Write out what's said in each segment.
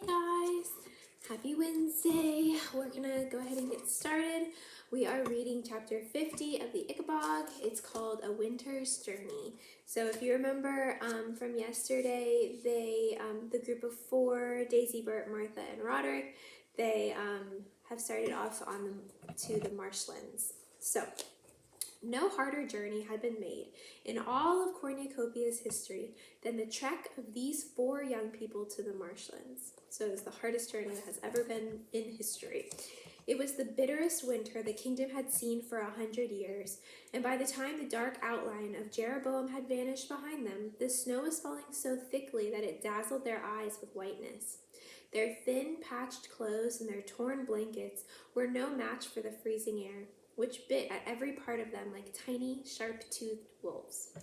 guys, happy Wednesday. We're gonna go ahead and get started. We are reading chapter 50 of the Ickabog. It's called A Winter's Journey. So if you remember from yesterday, the group of four, Daisy, Bert, Martha, and Roderick, they have started off to the marshlands. So no harder journey had been made in all of Cornucopia's history than the trek of these four young people to the marshlands. So it was the hardest journey that has ever been in history. It was the bitterest winter the kingdom had seen for 100 years, and by the time the dark outline of Jeroboam had vanished behind them, the snow was falling so thickly that it dazzled their eyes with whiteness. Their thin, patched clothes and their torn blankets were no match for the freezing air, which bit at every part of them like tiny, sharp-toothed wolves.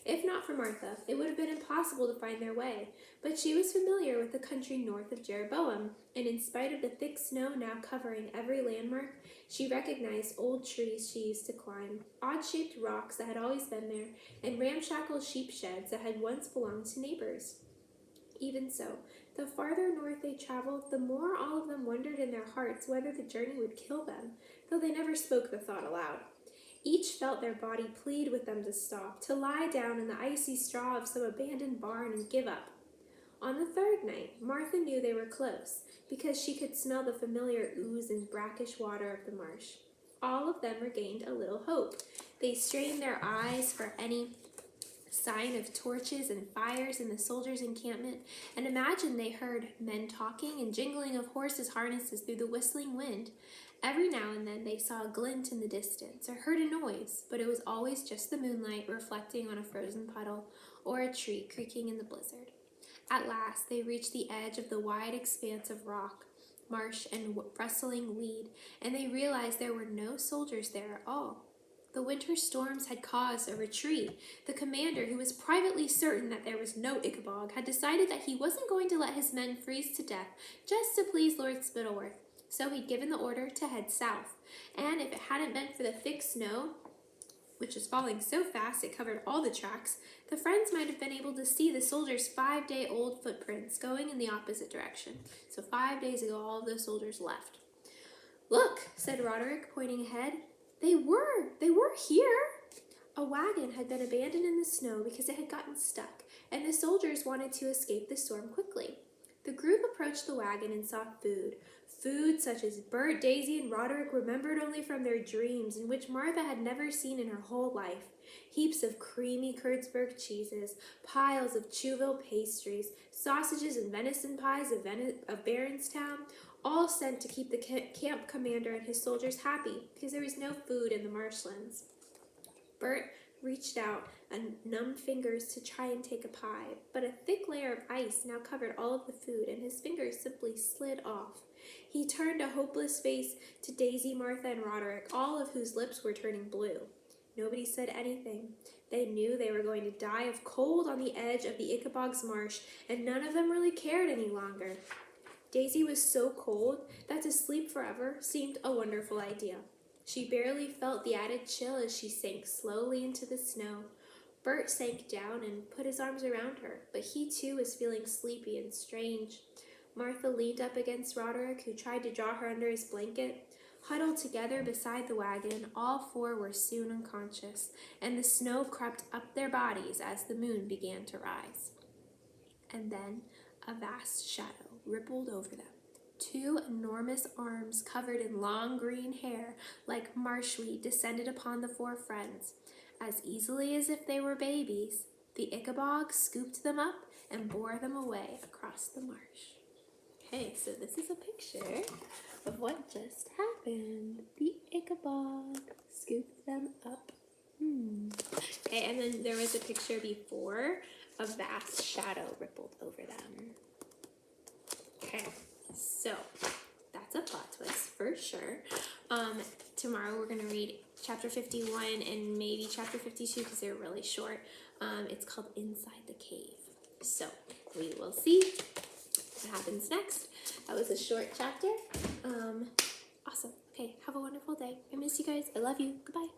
If not for Martha, it would have been impossible to find their way, but she was familiar with the country north of Jeroboam, and in spite of the thick snow now covering every landmark, she recognized old trees she used to climb, odd-shaped rocks that had always been there, and ramshackle sheep sheds that had once belonged to neighbors. Even so, the farther north they traveled, the more all of them wondered in their hearts whether the journey would kill them, though they never spoke the thought aloud. Each felt their body plead with them to stop, to lie down in the icy straw of some abandoned barn and give up. On the third night, Martha knew they were close, because she could smell the familiar ooze and brackish water of the marsh. All of them regained a little hope. They strained their eyes for any sign of torches and fires in the soldiers' encampment, and imagined they heard men talking and jingling of horses' harnesses through the whistling wind. Every now and then they saw a glint in the distance or heard a noise, but it was always just the moonlight reflecting on a frozen puddle or a tree creaking in the blizzard. At last they reached the edge of the wide expanse of rock, marsh, and rustling weed, and they realized there were no soldiers there at all. The winter storms had caused a retreat. The commander, who was privately certain that there was no Ickabog, had decided that he wasn't going to let his men freeze to death just to please Lord Spittleworth. So he'd given the order to head south. And if it hadn't been for the thick snow, which was falling so fast it covered all the tracks, the friends might have been able to see the soldiers' 5-day-old footprints going in the opposite direction. So 5 days ago, all of those soldiers left. "Look," said Roderick, pointing ahead. They were here." A wagon had been abandoned in the snow because it had gotten stuck, and the soldiers wanted to escape the storm quickly. The group approached the wagon and saw food such as Bert, Daisy, and Roderick remembered only from their dreams, and which Martha had never seen in her whole life. Heaps of creamy Kurtzberg cheeses, piles of Chuville pastries, sausages and venison pies of Baronstown, all sent to keep the camp commander and his soldiers happy because there was no food in the marshlands. Bert reached out and numbed fingers to try and take a pie, but a thick layer of ice now covered all of the food, and his fingers simply slid off. He turned a hopeless face to Daisy, Martha, and Roderick, all of whose lips were turning blue. Nobody said anything. They knew they were going to die of cold on the edge of the Ickabog's marsh, and none of them really cared any longer. Daisy was so cold that to sleep forever seemed a wonderful idea. She barely felt the added chill as she sank slowly into the snow. Bert sank down and put his arms around her, but he too was feeling sleepy and strange. Martha leaned up against Roderick, who tried to draw her under his blanket. Huddled together beside the wagon, all four were soon unconscious, and the snow crept up their bodies as the moon began to rise. And then a vast shadow rippled over them. Two enormous arms covered in long green hair like marshweed descended upon the four friends. As easily as if they were babies, the Ickabog scooped them up and bore them away across the marsh. Okay, so this is a picture of what just happened. The Ickabog scooped them up. Okay, and then there was a picture before. A vast shadow rippled over them. Okay, so that's a plot twist for sure. Tomorrow we're going to read chapter 51 and maybe chapter 52 because they're really short. It's called Inside the Cave. So we will see what happens next. That was a short chapter. Awesome. Okay, have a wonderful day. I miss you guys. I love you. Goodbye.